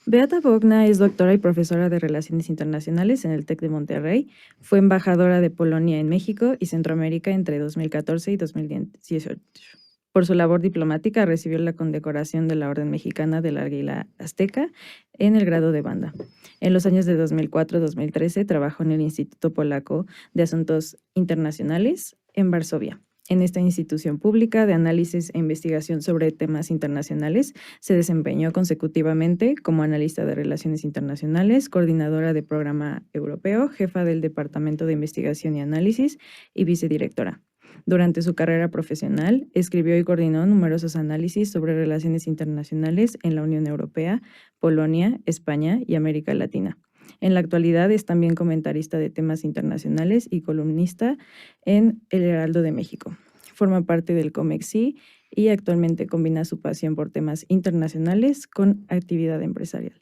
Beata Bogna es doctora y profesora de Relaciones Internacionales en el TEC de Monterrey. Fue embajadora de Polonia en México y Centroamérica entre 2014 y 2018. Por su labor diplomática recibió la condecoración de la Orden Mexicana del Águila Azteca en el grado de banda. En los años de 2004-2013 trabajó en el Instituto Polaco de Asuntos Internacionales en Varsovia. En esta institución pública de análisis e investigación sobre temas internacionales, se desempeñó consecutivamente como analista de relaciones internacionales, coordinadora de programa europeo, jefa del Departamento de Investigación y Análisis y vicedirectora. Durante su carrera profesional, escribió y coordinó numerosos análisis sobre relaciones internacionales en la Unión Europea, Polonia, España y América Latina. En la actualidad es también comentarista de temas internacionales y columnista en El Heraldo de México. Forma parte del COMEX y actualmente combina su pasión por temas internacionales con actividad empresarial.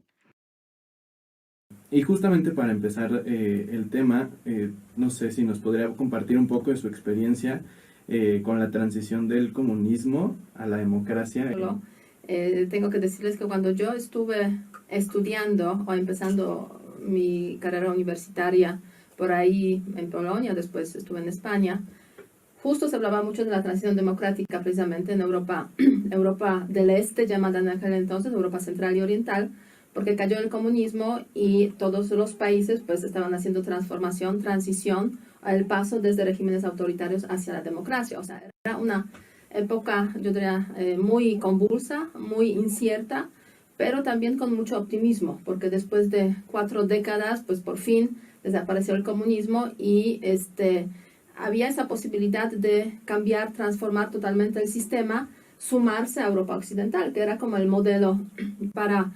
Y justamente para empezar el tema, no sé si nos podría compartir un poco de su experiencia con la transición del comunismo a la democracia. Tengo que decirles que cuando yo estuve estudiando o empezando mi carrera universitaria por ahí en Polonia, después estuve en España, justo se hablaba mucho de la transición democrática precisamente en Europa, Europa del Este, llamada en aquel entonces Europa Central y Oriental, porque cayó el comunismo y todos los países pues estaban haciendo transición al paso desde regímenes autoritarios hacia la democracia. O sea, era una época, yo diría, muy convulsa, muy incierta, pero también con mucho optimismo, porque después de 4 décadas, pues por fin desapareció el comunismo y había esa posibilidad de cambiar, transformar totalmente el sistema, sumarse a Europa Occidental, que era como el modelo para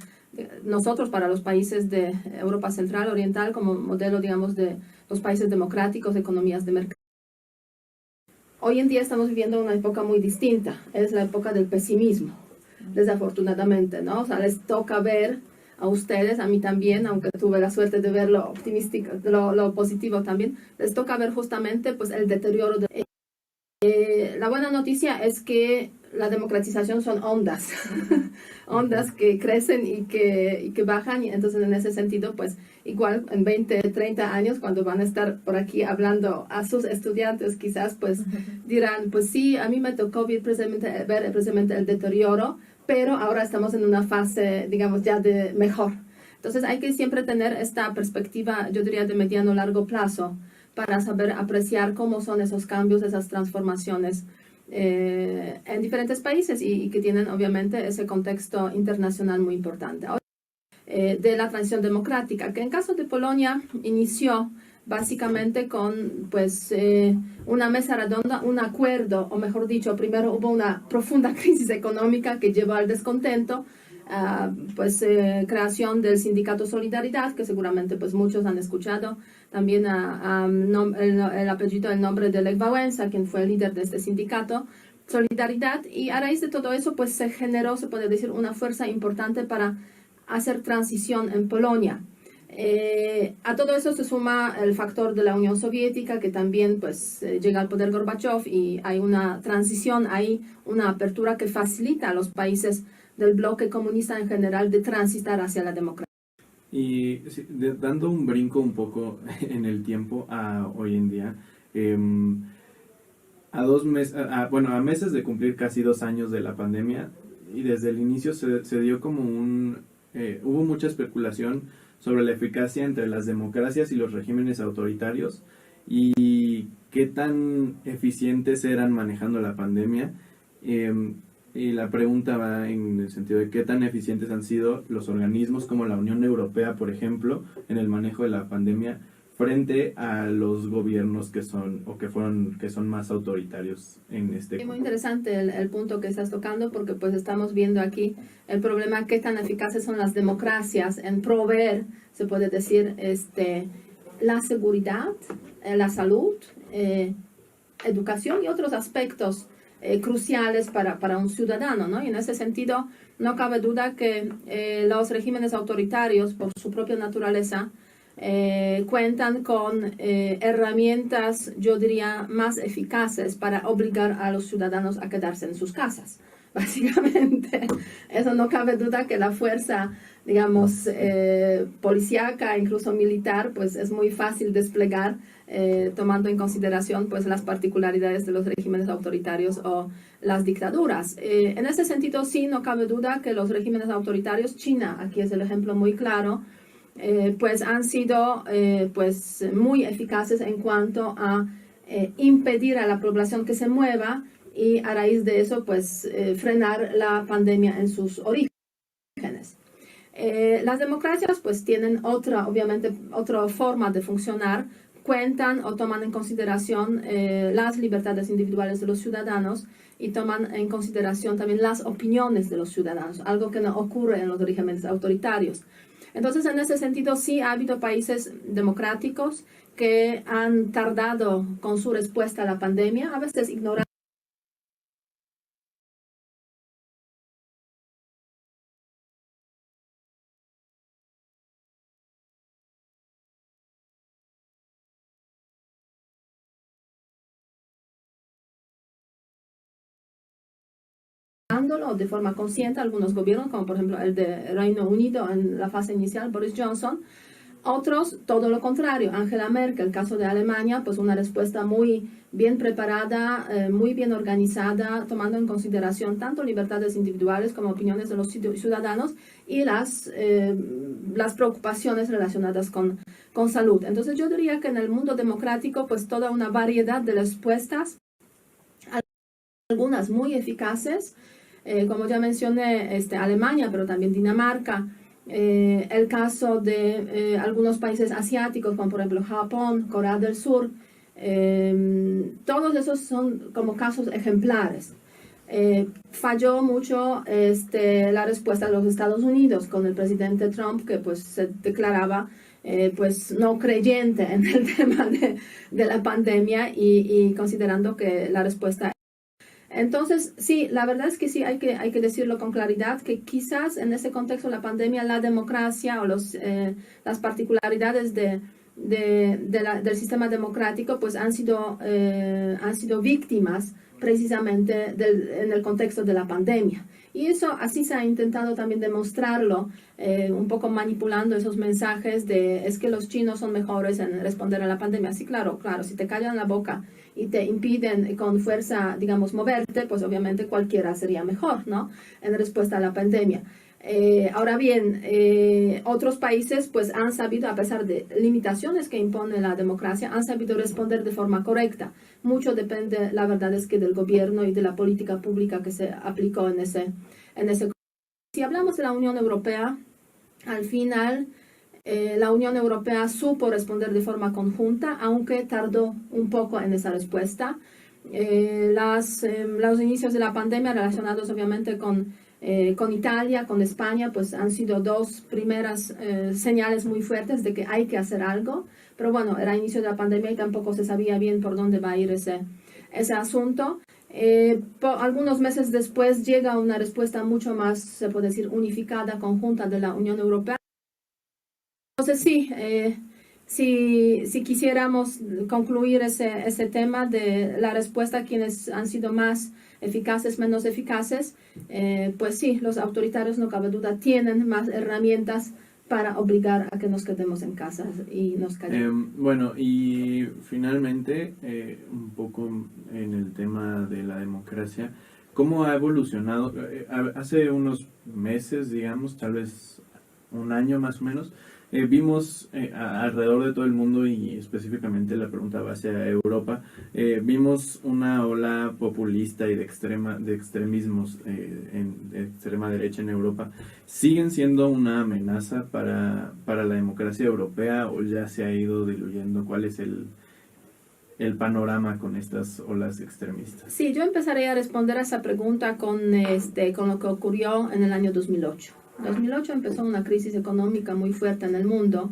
nosotros, para los países de Europa Central, Oriental, como modelo, digamos, de los países democráticos, economías de mercado. Hoy en día estamos viviendo una época muy distinta, es la época del pesimismo, desafortunadamente, ¿no? O sea, les toca ver a ustedes, a mí también, aunque tuve la suerte de ver lo optimístico, lo positivo también, les toca ver justamente pues el deterioro de... La buena noticia es que la democratización son ondas, ondas que crecen y que bajan, y entonces en ese sentido, pues igual en 20, 30 años, cuando van a estar por aquí hablando a sus estudiantes, quizás pues dirán, pues sí, a mí me tocó ver precisamente el deterioro, pero ahora estamos en una fase, digamos, ya de mejor. Entonces hay que siempre tener esta perspectiva, yo diría, de mediano largo plazo, para saber apreciar cómo son esos cambios, esas transformaciones en diferentes países y que tienen obviamente ese contexto internacional muy importante. De la transición democrática, que en caso de Polonia inició básicamente con pues, una mesa redonda, un acuerdo, o mejor dicho, primero hubo una profunda crisis económica que llevó al descontento, creación del sindicato Solidaridad, que seguramente pues muchos han escuchado, también el apellido, el nombre de Lech Wałęsa, quien fue el líder de este sindicato Solidaridad, y a raíz de todo eso pues se generó, se puede decir, una fuerza importante para hacer transición en Polonia. A todo eso se suma el factor de la Unión Soviética, que también pues llega al poder Gorbachev y hay una transición, hay una apertura que facilita a los países del bloque comunista en general de transitar hacia la democracia. Y dando un brinco un poco en el tiempo a hoy en día, a meses de cumplir casi 2 años de la pandemia, y desde el inicio se dio como hubo mucha especulación sobre la eficacia entre las democracias y los regímenes autoritarios y qué tan eficientes eran manejando la pandemia. Y la pregunta va en el sentido de qué tan eficientes han sido los organismos como la Unión Europea, por ejemplo, en el manejo de la pandemia frente a los gobiernos que son más autoritarios en este. Es muy interesante el punto que estás tocando, porque pues estamos viendo aquí el problema, qué tan eficaces son las democracias en proveer, se puede decir, la seguridad, la salud, educación y otros aspectos cruciales para un ciudadano, ¿no? Y en ese sentido no cabe duda que los regímenes autoritarios, por su propia naturaleza, cuentan con herramientas, yo diría, más eficaces para obligar a los ciudadanos a quedarse en sus casas. básicamente. Eso no cabe duda que la fuerza, digamos, policíaca, incluso militar, pues es muy fácil desplegar, tomando en consideración pues las particularidades de los regímenes autoritarios o las dictaduras. En ese sentido, sí, no cabe duda que los regímenes autoritarios, China, aquí es el ejemplo muy claro, pues han sido pues muy eficaces en cuanto a impedir a la población que se mueva y a raíz de eso pues frenar la pandemia en sus orígenes. Las democracias pues tienen obviamente otra forma de funcionar, cuentan o toman en consideración las libertades individuales de los ciudadanos y toman en consideración también las opiniones de los ciudadanos, algo que no ocurre en los regímenes autoritarios. Entonces, en ese sentido, sí ha habido países democráticos que han tardado con su respuesta a la pandemia, a veces ignorando de forma consciente algunos gobiernos, como por ejemplo el de Reino Unido en la fase inicial, Boris Johnson. Otros, todo lo contrario, Angela Merkel, el caso de Alemania, pues una respuesta muy bien preparada, muy bien organizada, tomando en consideración tanto libertades individuales como opiniones de los ciudadanos y las preocupaciones relacionadas con salud. Entonces yo diría que en el mundo democrático, pues toda una variedad de respuestas, algunas muy eficaces, como ya mencioné, Alemania, pero también Dinamarca, el caso de algunos países asiáticos, como por ejemplo Japón, Corea del Sur, todos esos son como casos ejemplares. Falló mucho la respuesta de los Estados Unidos con el presidente Trump, que pues se declaraba pues no creyente en el tema de la pandemia y considerando que la respuesta. Entonces, sí, la verdad es que sí, hay que decirlo con claridad, que quizás en ese contexto de la pandemia, la democracia o las particularidades del sistema democrático pues han sido víctimas precisamente en el contexto de la pandemia. Y eso así se ha intentado también demostrarlo, un poco manipulando esos mensajes de es que los chinos son mejores en responder a la pandemia. Sí, claro, si te callan la boca y te impiden con fuerza, digamos, moverte, pues obviamente cualquiera sería mejor, ¿no? En respuesta a la pandemia. Ahora bien, otros países pues han sabido, a pesar de limitaciones que impone la democracia, han sabido responder de forma correcta. Mucho depende, la verdad es que del gobierno y de la política pública que se aplicó en ese. Si hablamos de la Unión Europea, al final la Unión Europea supo responder de forma conjunta, aunque tardó un poco en esa respuesta. Los inicios de la pandemia relacionados obviamente con Italia, con España, pues han sido dos primeras señales muy fuertes de que hay que hacer algo, pero bueno, era inicio de la pandemia y tampoco se sabía bien por dónde va a ir ese asunto. Algunos meses después llega una respuesta mucho más, se puede decir, unificada, conjunta de la Unión Europea. Entonces sí, si quisiéramos concluir ese tema de la respuesta a quienes han sido más eficaces, menos eficaces, pues sí, los autoritarios, no cabe duda, tienen más herramientas para obligar a que nos quedemos en casa y nos callemos. Bueno, y finalmente, un poco en el tema de la democracia, ¿cómo ha evolucionado? Hace unos meses, digamos, tal vez un año más o menos, vimos alrededor de todo el mundo y específicamente la pregunta va hacia Europa, vimos una ola populista y de extremismos de extrema derecha en Europa. ¿Siguen siendo una amenaza para la democracia europea o ya se ha ido diluyendo? ¿Cuál es el panorama con estas olas extremistas? Sí, yo empezaré a responder a esa pregunta con lo que ocurrió en el año 2008. En 2008 empezó una crisis económica muy fuerte en el mundo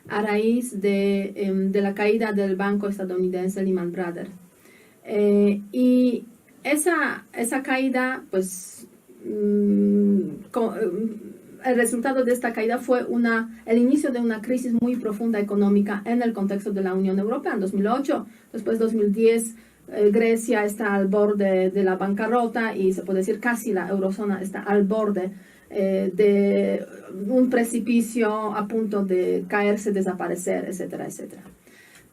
a raíz de la caída del banco estadounidense Lehman Brothers. Y esa caída, pues, el resultado de esta caída fue el inicio de una crisis muy profunda económica en el contexto de la Unión Europea en 2008, después 2010, Grecia está al borde de la bancarrota y se puede decir casi la eurozona está al borde de un precipicio a punto de caerse, desaparecer, etcétera, etcétera.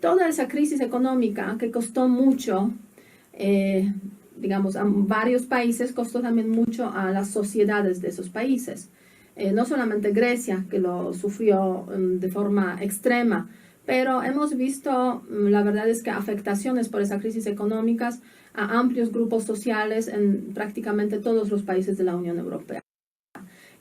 Toda esa crisis económica que costó mucho, digamos, a varios países, costó también mucho a las sociedades de esos países. No solamente Grecia, que lo sufrió de forma extrema, pero hemos visto, la verdad es que afectaciones por esa crisis económica a amplios grupos sociales en prácticamente todos los países de la Unión Europea.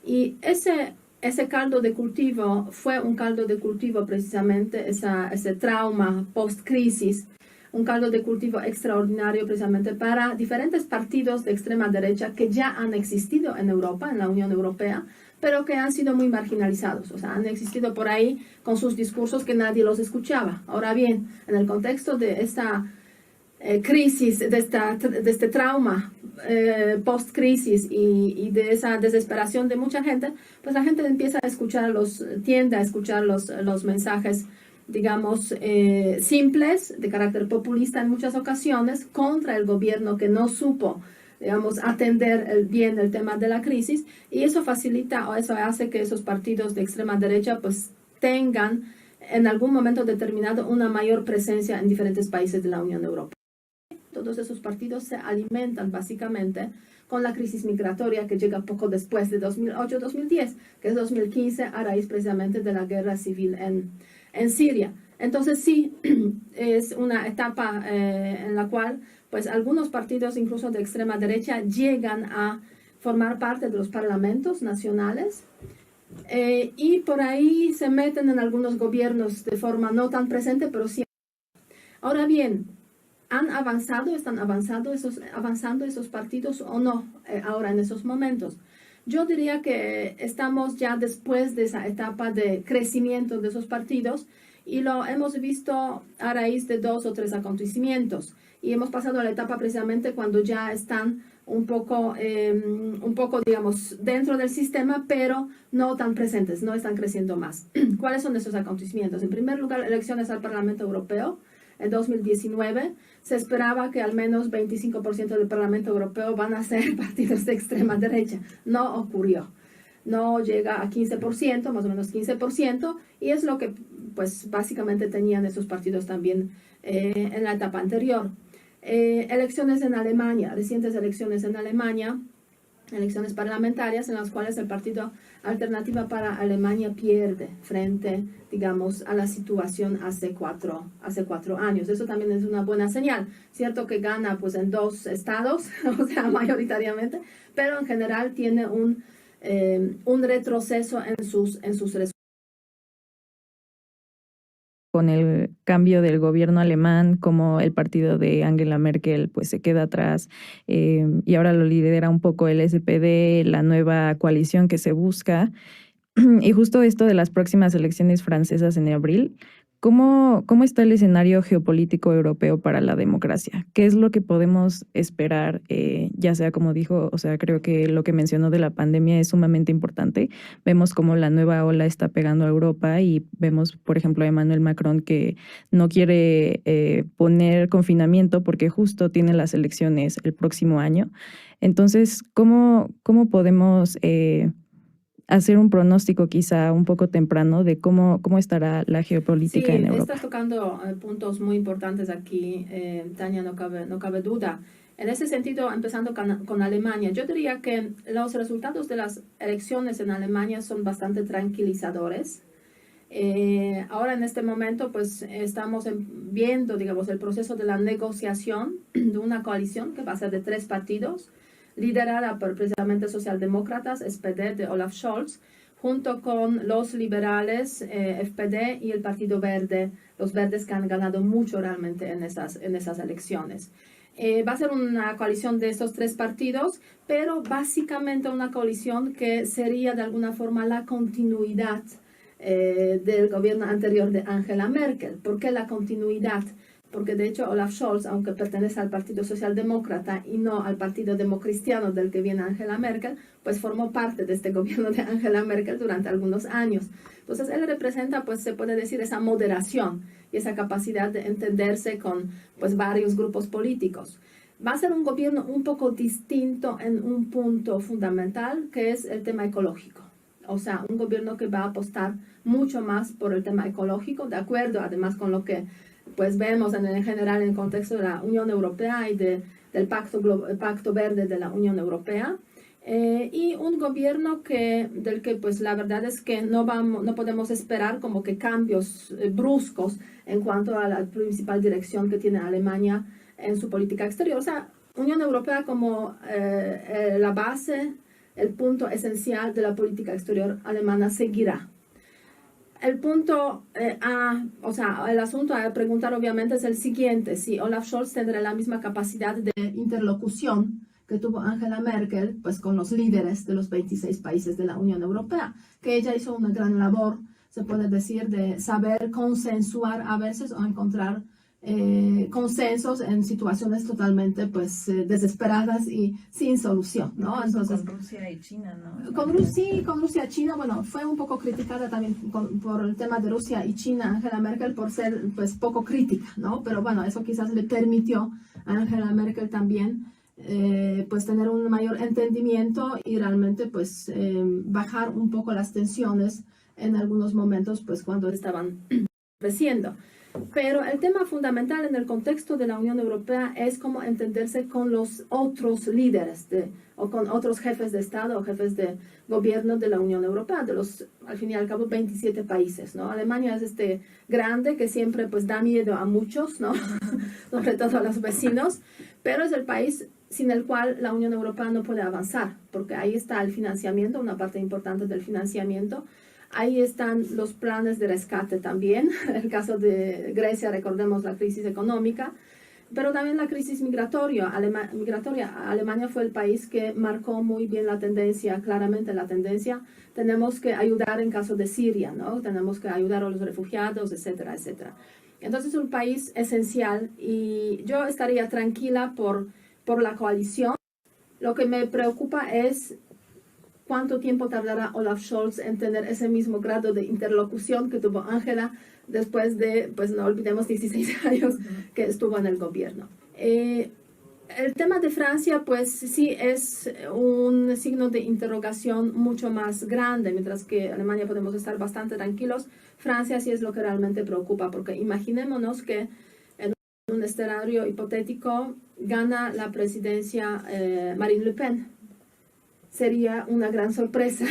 Y ese caldo de cultivo fue un caldo de cultivo precisamente, ese trauma post-crisis, un caldo de cultivo extraordinario precisamente para diferentes partidos de extrema derecha que ya han existido en Europa, en la Unión Europea, pero que han sido muy marginalizados, o sea, han existido por ahí con sus discursos que nadie los escuchaba. Ahora bien, en el contexto de esta crisis, de este trauma post-crisis y de esa desesperación de mucha gente, pues la gente empieza a escuchar tiende a escuchar los mensajes, digamos, simples, de carácter populista en muchas ocasiones, contra el gobierno que no supo, digamos, atender bien el tema de la crisis, y eso facilita o eso hace que esos partidos de extrema derecha pues tengan en algún momento determinado una mayor presencia en diferentes países de la Unión Europea. Todos esos partidos se alimentan básicamente con la crisis migratoria que llega poco después de 2008-2010, que es 2015 a raíz precisamente de la guerra civil en Siria. Entonces sí, es una etapa en la cual pues algunos partidos incluso de extrema derecha llegan a formar parte de los parlamentos nacionales y por ahí se meten en algunos gobiernos de forma no tan presente, pero sí. Ahora bien, ¿están avanzando esos partidos o no ahora en esos momentos? Yo diría que estamos ya después de esa etapa de crecimiento de esos partidos y lo hemos visto a raíz de 2 o 3 acontecimientos. Y hemos pasado a la etapa precisamente cuando ya están un poco, digamos, dentro del sistema, pero no tan presentes, no están creciendo más. ¿Cuáles son esos acontecimientos? En primer lugar, elecciones al Parlamento Europeo. En 2019 se esperaba que al menos 25% del Parlamento Europeo van a ser partidos de extrema derecha. No ocurrió. No llega a 15%, más o menos 15%, y es lo que pues básicamente tenían esos partidos también en la etapa anterior. Elecciones en Alemania, recientes elecciones en Alemania, elecciones parlamentarias en las cuales el partido Alternativa para Alemania pierde frente, digamos, a la situación hace cuatro años. Eso también es una buena señal. Cierto que gana pues en 2 estados, o sea, mayoritariamente, pero en general tiene un retroceso en sus resultados. Con el cambio del gobierno alemán, como el partido de Angela Merkel pues se queda atrás y ahora lo lidera un poco el SPD, la nueva coalición que se busca. Y justo esto de las próximas elecciones francesas en abril, ¿cómo está el escenario geopolítico europeo para la democracia? ¿Qué es lo que podemos esperar? Ya sea como dijo, o sea, creo que lo que mencionó de la pandemia es sumamente importante. Vemos cómo la nueva ola está pegando a Europa y vemos, por ejemplo, a Emmanuel Macron que no quiere poner confinamiento porque justo tiene las elecciones el próximo año. Entonces, ¿cómo podemos hacer un pronóstico quizá un poco temprano de cómo estará la geopolítica en Europa? Sí, estás tocando puntos muy importantes aquí, Tania, no cabe duda. En ese sentido, empezando con Alemania, yo diría que los resultados de las elecciones en Alemania son bastante tranquilizadores. Ahora en este momento pues estamos viendo, digamos, el proceso de la negociación de una coalición que va a ser de 3 partidos, liderada por precisamente socialdemócratas, SPD de Olaf Scholz, junto con los liberales, FPD y el Partido Verde, los verdes que han ganado mucho realmente en esas elecciones. Va a ser una coalición de estos 3 partidos, pero básicamente una coalición que sería de alguna forma la continuidad del gobierno anterior de Angela Merkel. ¿Por qué la continuidad? porque de hecho Olaf Scholz, aunque pertenece al Partido Socialdemócrata y no al Partido Democristiano del que viene Angela Merkel, pues formó parte de este gobierno de Angela Merkel durante algunos años. Entonces él representa, pues se puede decir, esa moderación y esa capacidad de entenderse con pues varios grupos políticos. Va a ser un gobierno un poco distinto en un punto fundamental, que es el tema ecológico. O sea, un gobierno que va a apostar mucho más por el tema ecológico, de acuerdo además con lo que pues vemos en general en el contexto de la Unión Europea y del Pacto Verde de la Unión Europea. Y un gobierno del que pues la verdad es que no podemos esperar como que cambios bruscos en cuanto a la principal dirección que tiene Alemania en su política exterior. O sea, Unión Europea como la base, el punto esencial de la política exterior alemana seguirá. El punto el asunto a preguntar obviamente es el siguiente: si Olaf Scholz tendrá la misma capacidad de interlocución que tuvo Angela Merkel, pues con los líderes de los 26 países de la Unión Europea, que ella hizo una gran labor, se puede decir, de saber consensuar a veces o encontrar consensos en situaciones totalmente pues desesperadas y sin solución, ¿no? Entonces, con Rusia y China, ¿no? Con Rusia y China, bueno, fue un poco criticada también por el tema de Rusia y China, Angela Merkel, por ser pues poco crítica, ¿no? Pero bueno, eso quizás le permitió a Angela Merkel también pues tener un mayor entendimiento y realmente pues bajar un poco las tensiones en algunos momentos pues cuando estaban creciendo. Pero el tema fundamental en el contexto de la Unión Europea es cómo entenderse con los otros líderes o con otros jefes de Estado o jefes de gobierno de la Unión Europea, de los, al fin y al cabo, 27 países, ¿no? Alemania es grande que siempre pues da miedo a muchos, ¿no? Sobre todo a los vecinos, pero es el país sin el cual la Unión Europea no puede avanzar, porque ahí está el financiamiento, una parte importante del financiamiento. Ahí están los planes de rescate también. En el caso de Grecia, recordemos la crisis económica, pero también la crisis migratoria. Alemania fue el país que marcó muy bien la tendencia, claramente la tendencia. Tenemos que ayudar en caso de Siria, ¿no? Tenemos que ayudar a los refugiados, etcétera, etcétera. Entonces es un país esencial y yo estaría tranquila por la coalición. Lo que me preocupa es cuánto tiempo tardará Olaf Scholz en tener ese mismo grado de interlocución que tuvo Angela después de, pues no olvidemos, 16 años que estuvo en el gobierno. El tema de Francia, pues sí es un signo de interrogación mucho más grande, mientras que Alemania podemos estar bastante tranquilos. Francia sí es lo que realmente preocupa, porque imaginémonos que en un escenario hipotético gana la presidencia Marine Le Pen. Sería una gran sorpresa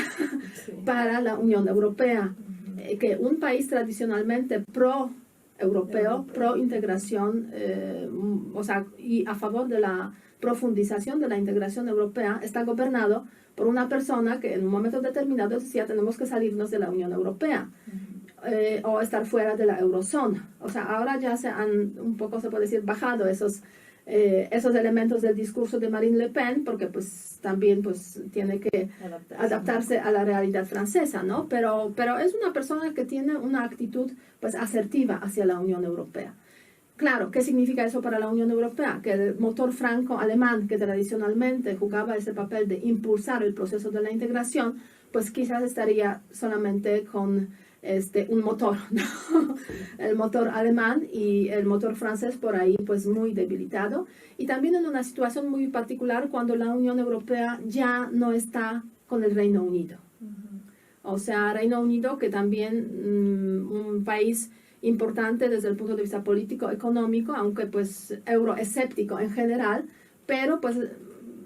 para la Unión Europea, que un país tradicionalmente pro-europeo, pro-integración, y a favor de la profundización de la integración europea, está gobernado por una persona que en un momento determinado decía tenemos que salirnos de la Unión Europea o estar fuera de la eurozona. O sea, ahora ya se han un poco, se puede decir, bajado esos elementos del discurso de Marine Le Pen, porque pues también pues tiene que adaptarse a la realidad francesa, ¿no? Pero es una persona que tiene una actitud pues asertiva hacia la Unión Europea. Claro, ¿qué significa eso para la Unión Europea? Que el motor franco-alemán, que tradicionalmente jugaba ese papel de impulsar el proceso de la integración, pues quizás estaría solamente con un motor, ¿no? El motor alemán y el motor francés por ahí pues muy debilitado, y también en una situación muy particular cuando la Unión Europea ya no está con el Reino Unido. O sea, Reino Unido, que también un país importante desde el punto de vista político, económico, aunque pues euroescéptico en general, pero pues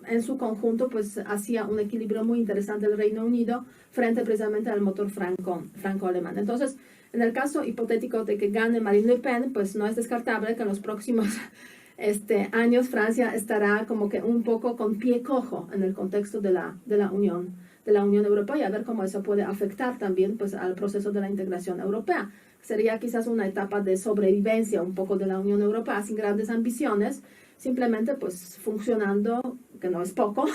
en su conjunto pues hacía un equilibrio muy interesante el Reino Unido frente precisamente al motor franco-alemán. Entonces, en el caso hipotético de que gane Marine Le Pen, pues no es descartable que en los próximos años Francia estará como que un poco con pie cojo en el contexto de la Unión Europea, y a ver cómo eso puede afectar también pues al proceso de la integración europea. Sería quizás una etapa de sobrevivencia un poco de la Unión Europea sin grandes ambiciones, simplemente pues funcionando, que no es poco,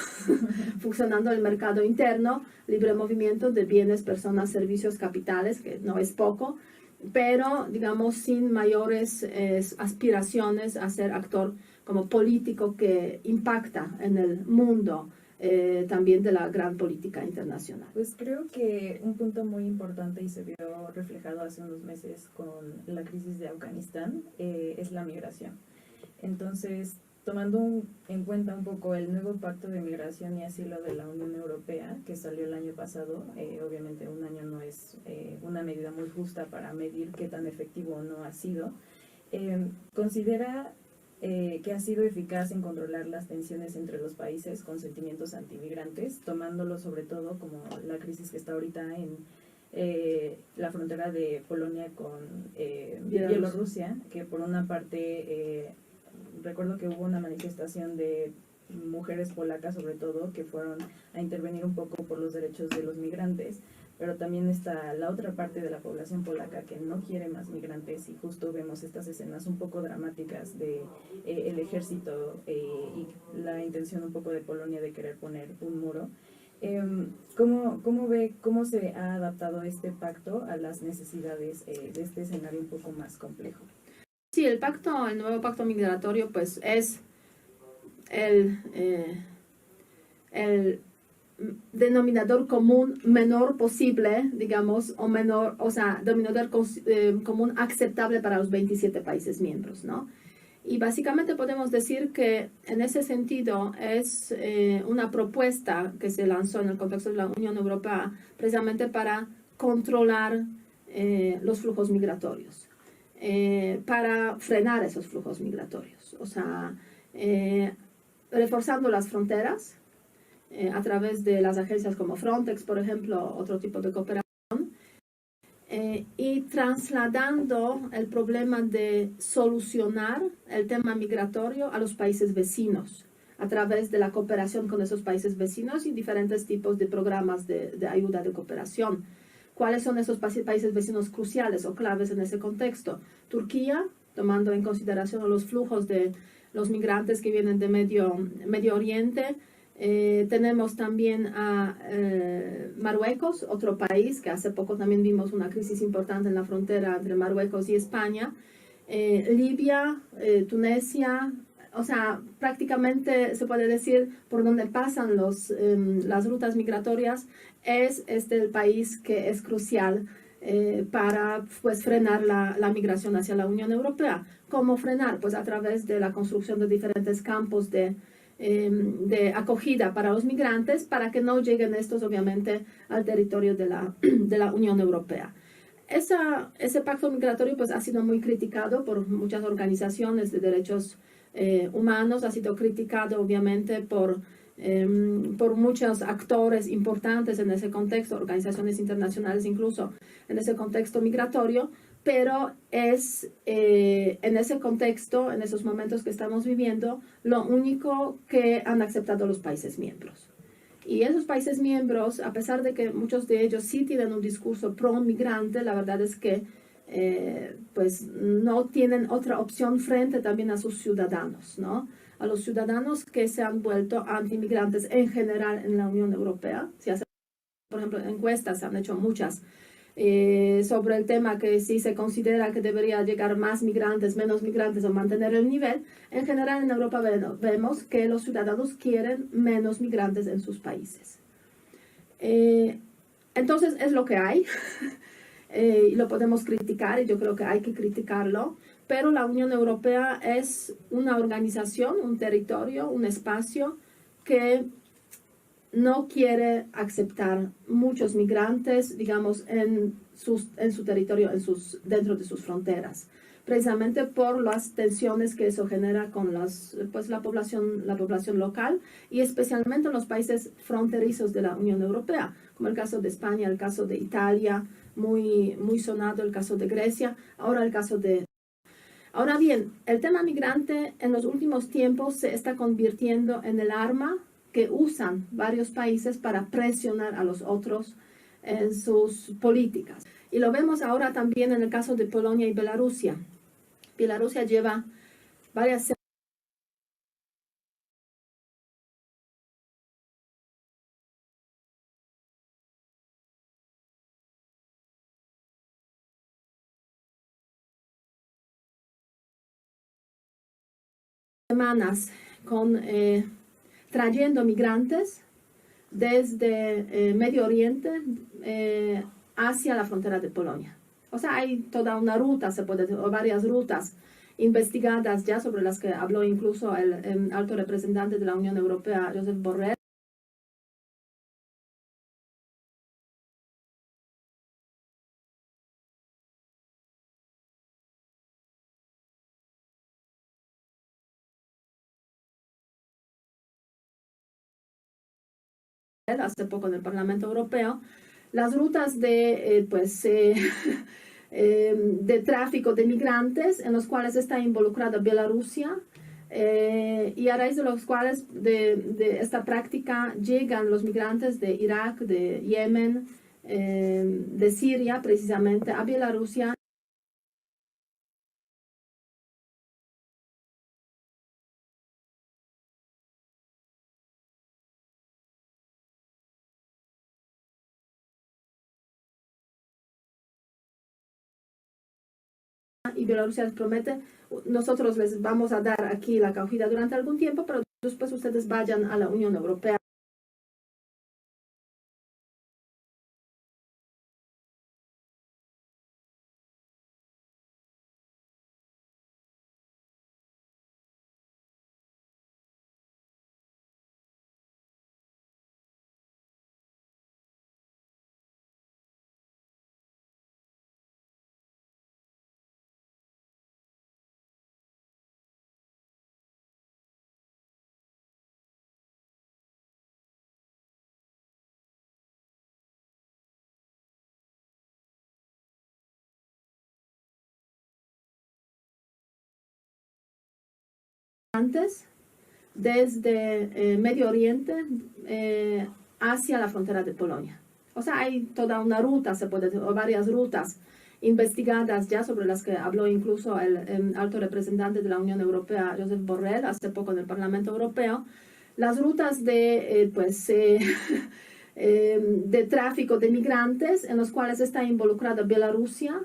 funcionando el mercado interno, libre movimiento de bienes, personas, servicios, capitales, que no es poco, pero digamos sin mayores aspiraciones a ser actor como político que impacta en el mundo también de la gran política internacional. Pues creo que un punto muy importante y se vio reflejado hace unos meses con la crisis de Afganistán es la migración. Entonces, tomando en cuenta un poco el nuevo Pacto de Migración y Asilo de la Unión Europea, que salió el año pasado, obviamente un año no es una medida muy justa para medir qué tan efectivo o no ha sido, considera que ha sido eficaz en controlar las tensiones entre los países con sentimientos antimigrantes, tomándolo sobre todo como la crisis que está ahorita en la frontera de Polonia con Bielorrusia, que por una parte recuerdo que hubo una manifestación de mujeres polacas sobre todo que fueron a intervenir un poco por los derechos de los migrantes, pero también está la otra parte de la población polaca que no quiere más migrantes y justo vemos estas escenas un poco dramáticas de el ejército y la intención un poco de Polonia de querer poner un muro. ¿Cómo ve cómo se ha adaptado este pacto a las necesidades de este escenario un poco más complejo? Sí, el nuevo pacto migratorio, pues es el denominador común menor posible, digamos, o sea, denominador común aceptable para los 27 países miembros, ¿no? Y básicamente podemos decir que en ese sentido es una propuesta que se lanzó en el contexto de la Unión Europea precisamente para controlar los flujos migratorios, para frenar esos flujos migratorios, o sea, reforzando las fronteras, a través de las agencias como Frontex, por ejemplo, otro tipo de cooperación, y trasladando el problema de solucionar el tema migratorio a los países vecinos, a través de la cooperación con esos países vecinos y diferentes tipos de programas de ayuda de cooperación. ¿Cuáles son esos países vecinos cruciales o claves en ese contexto? Turquía, tomando en consideración los flujos de los migrantes que vienen de Medio Oriente. Tenemos también a Marruecos, otro país que hace poco también vimos una crisis importante en la frontera entre Marruecos y España. Libia, Tunisia, o sea, prácticamente se puede decir por donde pasan las rutas migratorias es el país que es crucial para pues, frenar la migración hacia la Unión Europea. ¿Cómo frenar? Pues a través de la construcción de diferentes campos de acogida para los migrantes, para que no lleguen estos obviamente al territorio de la Unión Europea. Ese pacto migratorio pues, ha sido muy criticado por muchas organizaciones de derechos humanos, ha sido criticado obviamente por muchos actores importantes en ese contexto, organizaciones internacionales incluso en ese contexto migratorio, pero es en ese contexto, en esos momentos que estamos viviendo, lo único que han aceptado los países miembros. Y esos países miembros, a pesar de que muchos de ellos sí tienen un discurso pro-migrante, la verdad es que pues no tienen otra opción frente también a sus ciudadanos, ¿no? A los ciudadanos que se han vuelto antimigrantes en general en la Unión Europea. Si hacen, por ejemplo, encuestas, se han hecho muchas sobre el tema que si se considera que debería llegar más migrantes, menos migrantes o mantener el nivel. En general en Europa vemos que los ciudadanos quieren menos migrantes en sus países. Entonces es lo que hay y lo podemos criticar y yo creo que hay que criticarlo, pero la Unión Europea es una organización, un territorio, un espacio que no quiere aceptar muchos migrantes, digamos, en su territorio, dentro de sus fronteras, precisamente por las tensiones que eso genera con la población local y especialmente en los países fronterizos de la Unión Europea, como el caso de España, el caso de Italia, muy, muy sonado el caso de Grecia, ahora el caso de... Ahora bien, el tema migrante en los últimos tiempos se está convirtiendo en el arma que usan varios países para presionar a los otros en sus políticas. Y lo vemos ahora también en el caso de Polonia y Bielorrusia. Bielorrusia lleva varias semanas trayendo migrantes desde Medio Oriente hacia la frontera de Polonia. O sea, hay toda una ruta, o varias rutas investigadas ya sobre las que habló incluso el alto representante de la Unión Europea, Josep Borrell. Hace poco en el Parlamento Europeo, las rutas de tráfico de migrantes en los cuales está involucrada Bielorrusia y a raíz de los cuales de esta práctica llegan los migrantes de Irak, de Yemen, de Siria precisamente a Bielorrusia. Y Bielorrusia les promete, nosotros les vamos a dar aquí la acogida durante algún tiempo, pero después ustedes vayan a la Unión Europea. Desde Medio Oriente hacia la frontera de Polonia. O sea, hay toda una ruta, o varias rutas investigadas ya sobre las que habló incluso el alto representante de la Unión Europea, Josep Borrell, hace poco en el Parlamento Europeo. Las rutas de tráfico de migrantes en los cuales está involucrada Bielorrusia,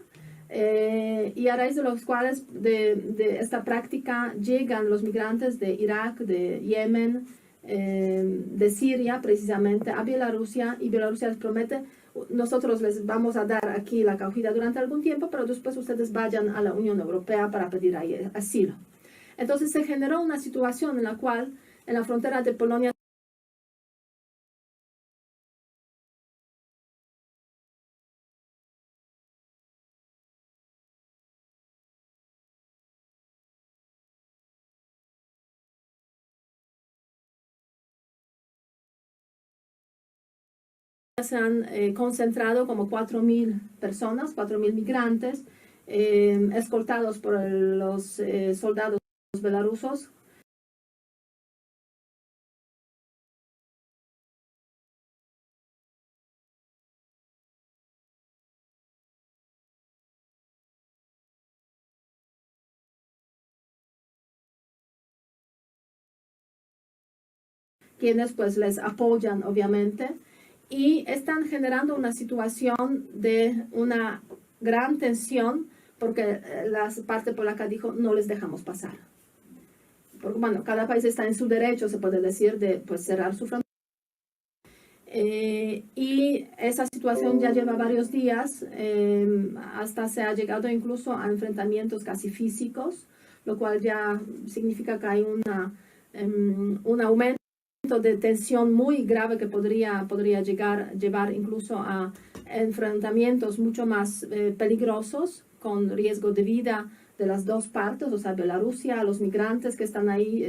y a raíz de los cuales de esta práctica llegan los migrantes de Irak, de Yemen, de Siria precisamente a Bielorrusia, y Bielorrusia les promete, nosotros les vamos a dar aquí la acogida durante algún tiempo, pero después ustedes vayan a la Unión Europea para pedir ahí asilo. Entonces se generó una situación en la cual en la frontera de Polonia se han concentrado como 4.000 personas, 4.000 migrantes, escoltados por los soldados belarusos. Quienes pues les apoyan obviamente, y están generando una situación de una gran tensión porque la parte polaca dijo no les dejamos pasar. Porque bueno, cada país está en su derecho, se puede decir, de pues cerrar su frontera. Y esa situación ya lleva varios días, hasta se ha llegado incluso a enfrentamientos casi físicos, lo cual ya significa que hay un aumento de tensión muy grave que podría llevar incluso a enfrentamientos mucho más peligrosos, con riesgo de vida de las dos partes, o sea, Bielorrusia, los migrantes que están ahí,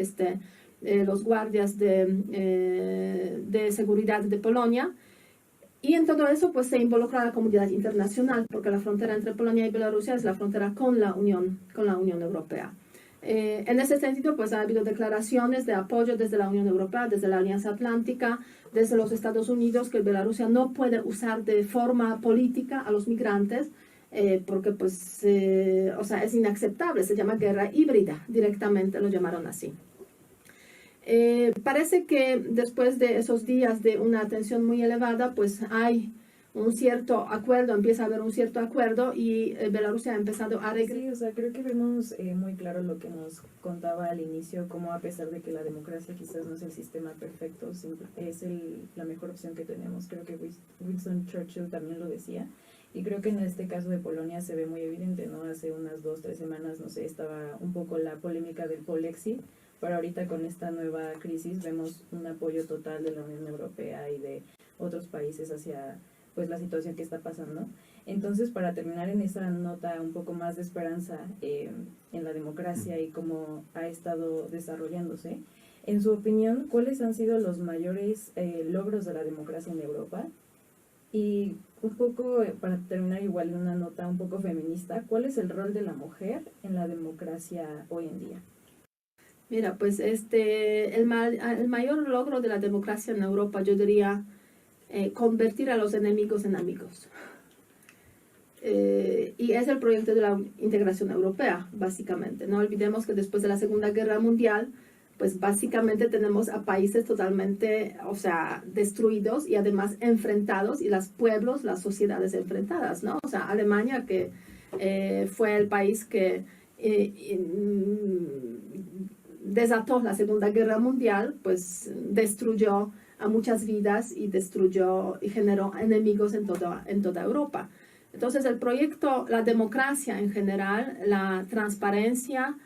los guardias de seguridad de Polonia. Y en todo eso pues se involucra la comunidad internacional, porque la frontera entre Polonia y Bielorrusia es la frontera con la Unión Europea. En ese sentido, pues ha habido declaraciones de apoyo desde la Unión Europea, desde la Alianza Atlántica, desde los Estados Unidos, que Bielorrusia no puede usar de forma política a los migrantes, porque pues, o sea, es inaceptable, se llama guerra híbrida, directamente lo llamaron así. Parece que después de esos días de una tensión muy elevada, pues hay un cierto acuerdo, empieza a haber un cierto acuerdo y Bielorrusia ha empezado a regresar. Sí, o sea, creo que vemos muy claro lo que nos contaba al inicio, cómo a pesar de que la democracia quizás no es el sistema perfecto, es la mejor opción que tenemos. Creo que Winston Churchill también lo decía. Y creo que en este caso de Polonia se ve muy evidente, ¿no? Hace unas 2-3 semanas, no sé, estaba un poco la polémica del Polexit, pero ahorita con esta nueva crisis vemos un apoyo total de la Unión Europea y de otros países hacia pues la situación que está pasando. Entonces, para terminar en esa nota un poco más de esperanza en la democracia y cómo ha estado desarrollándose, en su opinión, ¿cuáles han sido los mayores logros de la democracia en Europa? Y un poco, para terminar igual en una nota un poco feminista, ¿cuál es el rol de la mujer en la democracia hoy en día? Mira, pues el mayor logro de la democracia en Europa, yo diría, convertir a los enemigos en amigos. Y es el proyecto de la integración europea, básicamente. No olvidemos que después de la Segunda Guerra Mundial, pues básicamente tenemos a países totalmente, o sea, destruidos y además enfrentados, y los pueblos, las sociedades enfrentadas, ¿no? O sea, Alemania, que fue el país que desató la Segunda Guerra Mundial, pues destruyó a muchas vidas y destruyó y generó enemigos en toda Europa. Entonces el proyecto, la democracia en general, la transparencia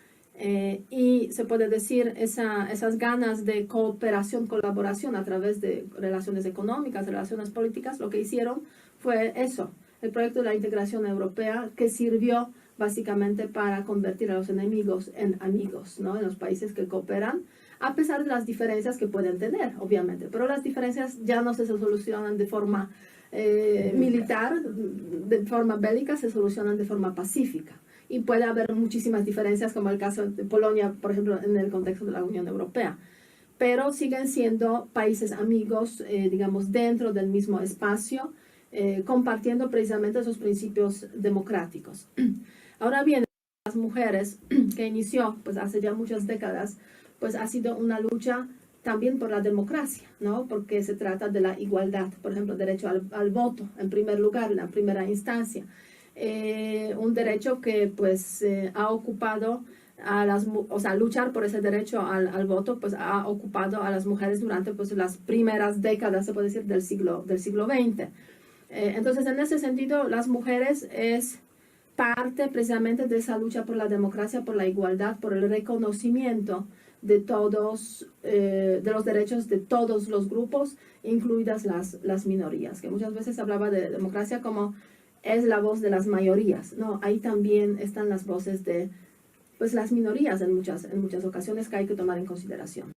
y se puede decir esas ganas de cooperación, colaboración a través de relaciones económicas, relaciones políticas, lo que hicieron fue eso, el proyecto de la integración europea, que sirvió básicamente para convertir a los enemigos en amigos, ¿no? En los países que cooperan, a pesar de las diferencias que pueden tener, obviamente, pero las diferencias ya no se solucionan de forma militar, de forma bélica, se solucionan de forma pacífica. Y puede haber muchísimas diferencias, como el caso de Polonia, por ejemplo, en el contexto de la Unión Europea. Pero siguen siendo países amigos, digamos, dentro del mismo espacio, compartiendo precisamente esos principios democráticos. Ahora bien, las mujeres, que inició pues hace ya muchas décadas, pues ha sido una lucha también por la democracia, ¿no? Porque se trata de la igualdad, por ejemplo, derecho al voto, en primer lugar, en la primera instancia. Un derecho que pues ha ocupado a las, o sea, luchar por ese derecho al voto, pues ha ocupado a las mujeres durante pues las primeras décadas, se puede decir, del siglo XX. Entonces, en ese sentido, las mujeres es parte precisamente de esa lucha por la democracia, por la igualdad, por el reconocimiento de todos, de los derechos de todos los grupos, incluidas las minorías, que muchas veces hablaba de democracia como es la voz de las mayorías, no, ahí también están las voces de pues las minorías en muchas ocasiones que hay que tomar en consideración.